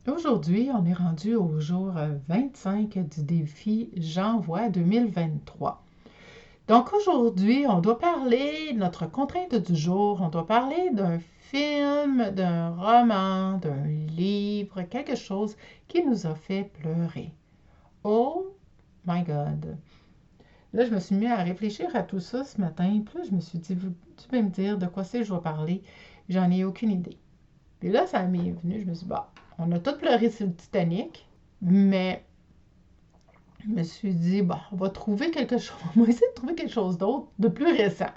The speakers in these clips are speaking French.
Aujourd'hui, on est rendu au jour 25 du défi J'envoie 2023. Donc aujourd'hui, on doit parler de notre contrainte du jour, on doit parler d'un film, d'un roman, d'un livre, quelque chose qui nous a fait pleurer. Oh my God! Là, je me suis mis à réfléchir à tout ça ce matin, puis là, je me suis dit, tu peux me dire de quoi c'est que je vais parler? J'en ai aucune idée. Puis là, ça m'est venu, je me suis dit, bah, on a tous pleuré sur le Titanic, mais je me suis dit, bah, on va trouver quelque chose, on va essayer de trouver quelque chose d'autre, de plus récent.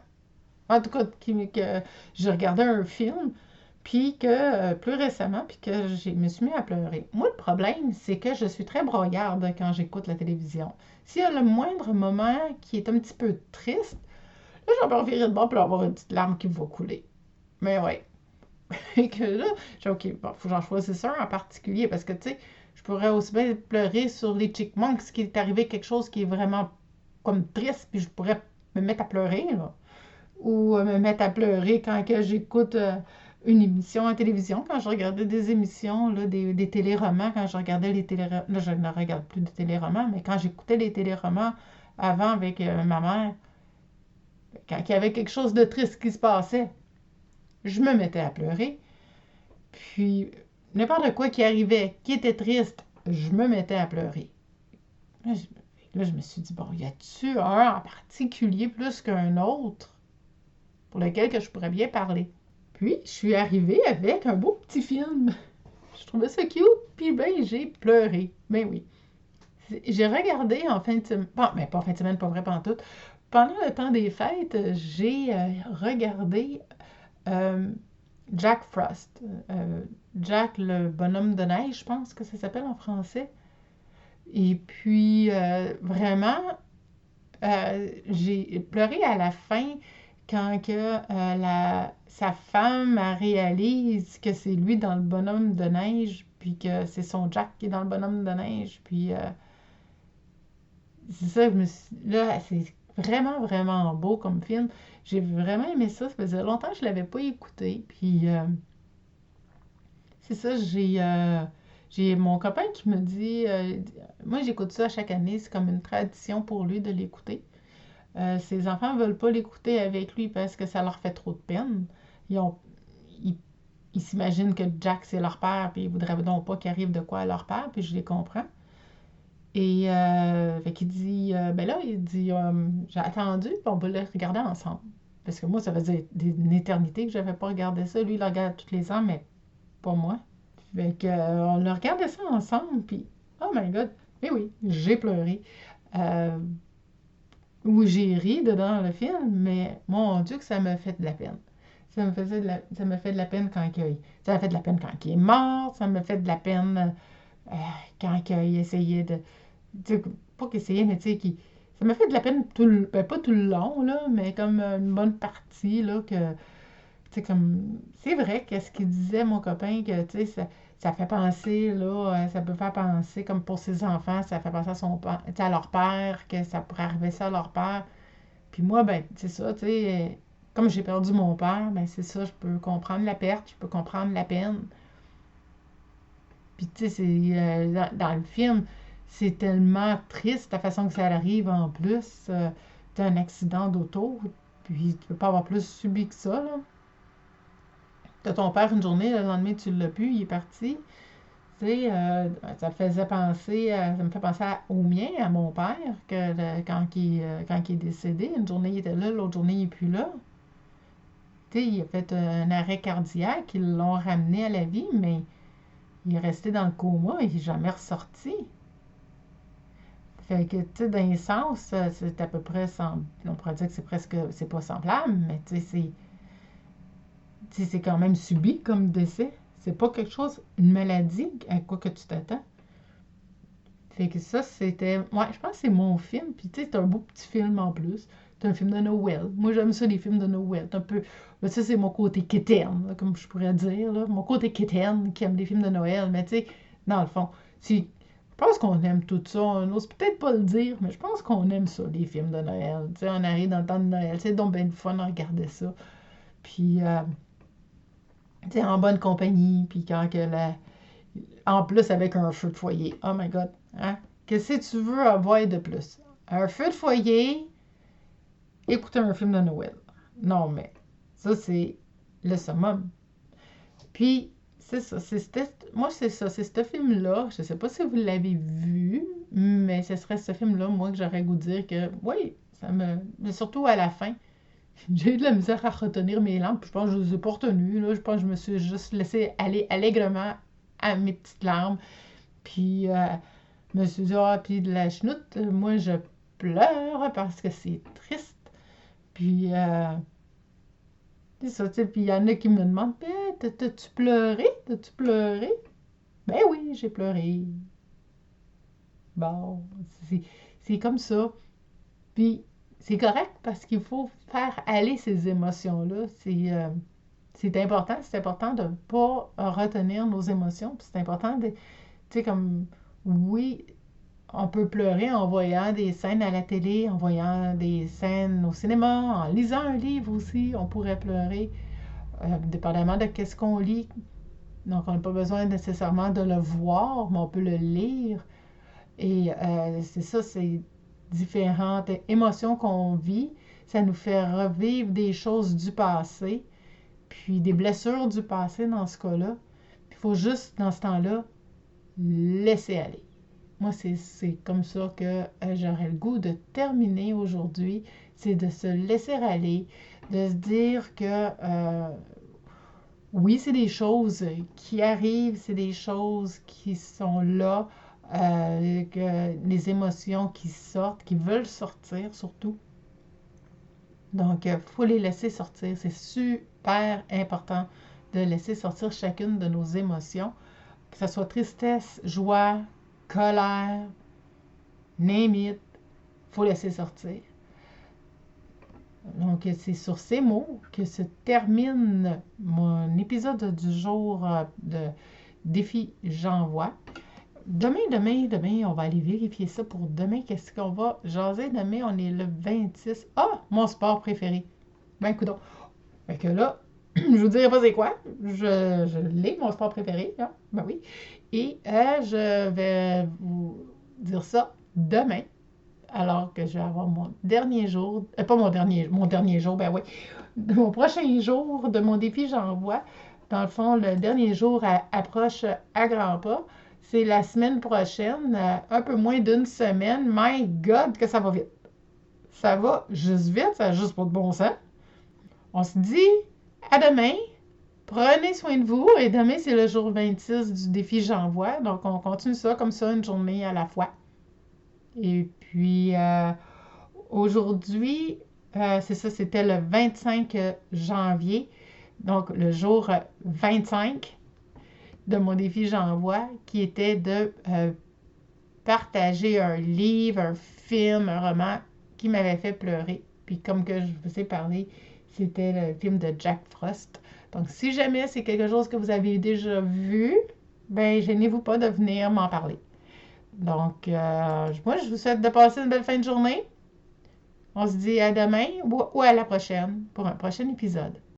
En tout cas, que j'ai regardé un film, puis que plus récemment, puis que je me suis mis à pleurer. Moi, le problème, c'est que je suis très broyarde quand j'écoute la télévision. S'il y a le moindre moment qui est un petit peu triste, là, j'en vais virer de bord pour avoir une petite larme qui va couler. Mais ouais, et que là, j'ai OK, bon, faut que j'en choisisse un en particulier parce que, tu sais, je pourrais aussi bien pleurer sur les Chickmunks, qui est arrivé quelque chose qui est vraiment comme triste, puis je pourrais me mettre à pleurer, là. Ou me mettre à pleurer quand que j'écoute une émission à télévision, quand je regardais des émissions, là, des téléromans, quand je regardais les téléromans, là, je ne regarde plus de téléromans, mais quand j'écoutais les téléromans avant avec ma mère, quand il y avait quelque chose de triste qui se passait, je me mettais à pleurer. Puis, n'importe quoi qui arrivait, qui était triste, je me mettais à pleurer. Là, je me suis dit, bon, y a-tu un en particulier plus qu'un autre pour lequel que je pourrais bien parler? Puis, je suis arrivée avec un beau petit film. Je trouvais ça cute, puis ben, j'ai pleuré. Ben oui. J'ai regardé en fin de semaine, bon, mais pas en fin de semaine, pas vrai, pas en tout. Pendant le temps des fêtes, j'ai regardé euh, Jack Frost. Jack le bonhomme de neige, je pense que ça s'appelle en français. Et puis, vraiment, j'ai pleuré à la fin quand que, sa femme réalise que c'est lui dans le bonhomme de neige, puis que c'est son Jack qui est dans le bonhomme de neige. Puis, c'est ça, là, c'est vraiment, vraiment beau comme film. J'ai vraiment aimé ça. Ça faisait longtemps que je ne l'avais pas écouté. Puis, c'est ça, j'ai mon copain qui me dit, moi j'écoute ça chaque année, c'est comme une tradition pour lui de l'écouter. Ses enfants ne veulent pas l'écouter avec lui parce que ça leur fait trop de peine. Ils ont, ils, ils s'imaginent que Jack c'est leur père, puis ils voudraient donc pas qu'il arrive de quoi à leur père, puis je les comprends. Et fait qu'il dit, ben là, il dit, j'ai attendu, puis on va le regarder ensemble. Parce que moi, ça faisait une éternité que je n'avais pas regardé ça. Lui, il le regarde tous les ans, mais pas moi. Fait que, on a regardé ça ensemble, puis oh my god, mais oui, j'ai pleuré. Euh, ou j'ai ri dedans le film, mais mon Dieu que ça me fait de la peine. Ça me fait de la peine ça me fait de la peine quand il est mort, ça me fait de la peine quand il essayait de, tu sais, pas qu'il essayait, mais tu sais, ça me fait de la peine ben, pas tout le long, là, mais comme une bonne partie, là, que c'est comme, c'est vrai qu'est-ce qu'il disait mon copain, que tu sais, ça fait penser, là, ça peut faire penser, comme pour ses enfants, ça fait penser à son père, tu sais, à leur père, que ça pourrait arriver ça à leur père. Puis moi, ben, c'est ça, tu sais, comme j'ai perdu mon père, ben c'est ça, je peux comprendre la perte, je peux comprendre la peine. Puis tu sais, dans le film, c'est tellement triste la façon que ça arrive en plus. T'as un accident d'auto, puis tu peux pas avoir plus subi que ça, là. T'as ton père une journée, le lendemain tu l'as plus, il est parti. Tu sais, ça me fait penser au mien, à mon père, quand il est décédé, une journée il était là, l'autre journée il est plus là. Tu sais, il a fait un arrêt cardiaque, ils l'ont ramené à la vie, mais il est resté dans le coma, il n'est jamais ressorti. Fait que, tu sais, d'un sens, c'est à peu près, on pourrait dire que c'est presque, c'est pas semblable, mais tu sais, c'est quand même subi comme décès. C'est pas quelque chose, une maladie à quoi que tu t'attends. Fait que ça, c'était. Ouais, je pense que c'est mon film. Puis tu sais, c'est un beau petit film en plus. C'est un film de Noël. Moi, j'aime ça, les films de Noël. C'est un peu. Ben, ça, c'est mon côté quétaine, là, comme je pourrais dire. Là. Mon côté quétaine qui aime les films de Noël. Mais tu sais, dans le fond, si. Je pense qu'on aime tout ça. On n'ose peut-être pas le dire, mais je pense qu'on aime ça, les films de Noël. Tu sais, on arrive dans le temps de Noël. C'est donc bien le fun à regarder ça. Puis, tu sais, en bonne compagnie. Puis quand que En plus, avec un feu de foyer. Oh my God. Hein? Qu'est-ce que tu veux avoir de plus? Un feu de foyer, écouter un film de Noël. Non, mais ça, c'est le summum. Puis, c'est ça. Moi, c'est ça. C'est ce film-là. Je ne sais pas si vous l'avez vu, mais ce serait ce film-là, moi, que j'aurais goût de dire que, oui, ça me. Mais surtout à la fin, j'ai eu de la misère à retenir mes larmes. Puis je pense que je ne les ai pas retenues. Là. Je pense que je me suis juste laissé aller allègrement à mes petites larmes. Puis, je me suis dit, ah, puis de la chenoute, moi, je pleure parce que c'est triste. Puis, c'est ça, tu sais. Puis, il y en a qui me demandent, ben, t'as-tu pleuré? T'as-tu pleuré? Ben oui, j'ai pleuré. Bon, c'est c'est comme ça. Puis, c'est correct parce qu'il faut faire aller ces émotions-là. C'est important de ne pas retenir nos émotions. Puis c'est important de, tu sais, comme, oui, on peut pleurer en voyant des scènes à la télé, en voyant des scènes au cinéma, en lisant un livre aussi, on pourrait pleurer, dépendamment de qu'est-ce qu'on lit. Donc, on n'a pas besoin nécessairement de le voir, mais on peut le lire. Et c'est ça, c'est différentes émotions qu'on vit. Ça nous fait revivre des choses du passé, puis des blessures du passé dans ce cas-là. Il faut juste, dans ce temps-là, laisser aller. Moi, c'est comme ça que j'aurais le goût de terminer aujourd'hui. C'est de se laisser aller, de se dire que oui, c'est des choses qui arrivent, c'est des choses qui sont là, que les émotions qui sortent, qui veulent sortir surtout. Donc, il faut les laisser sortir. C'est super important de laisser sortir chacune de nos émotions, que ce soit tristesse, joie, colère, name it, faut laisser sortir. Donc, c'est sur ces mots que se termine mon épisode du jour de Défi J'envoie. Demain, on va aller vérifier ça pour demain. Qu'est-ce qu'on va jaser? Demain, on est le 26. Ah, mon sport préféré. Ben, écoute. Fait que là, je vous dirai pas c'est quoi. Je l'ai, mon sport préféré. Hein? Ben oui. Et je vais vous dire ça demain. Alors que je vais avoir mon dernier jour, pas mon dernier jour, ben oui, mon prochain jour de mon défi j'envoie. Dans le fond, le dernier jour approche à grands pas. C'est la semaine prochaine, un peu moins d'une semaine. My God, que ça va vite. Ça va juste vite, ça n'a juste pas de bon sens. On se dit à demain. Prenez soin de vous. Et demain, c'est le jour 26 du défi j'envoie. Donc, on continue ça comme ça, une journée à la fois. Et puis, aujourd'hui, c'est ça, c'était le 25 janvier, donc le jour 25 de mon défi j'envoie, qui était de partager un livre, un film, un roman qui m'avait fait pleurer. Puis comme que je vous ai parlé, c'était le film de Jack Frost. Donc si jamais c'est quelque chose que vous avez déjà vu, ben gênez-vous pas de venir m'en parler. Donc, moi, je vous souhaite de passer une belle fin de journée. On se dit à demain ou à la prochaine pour un prochain épisode.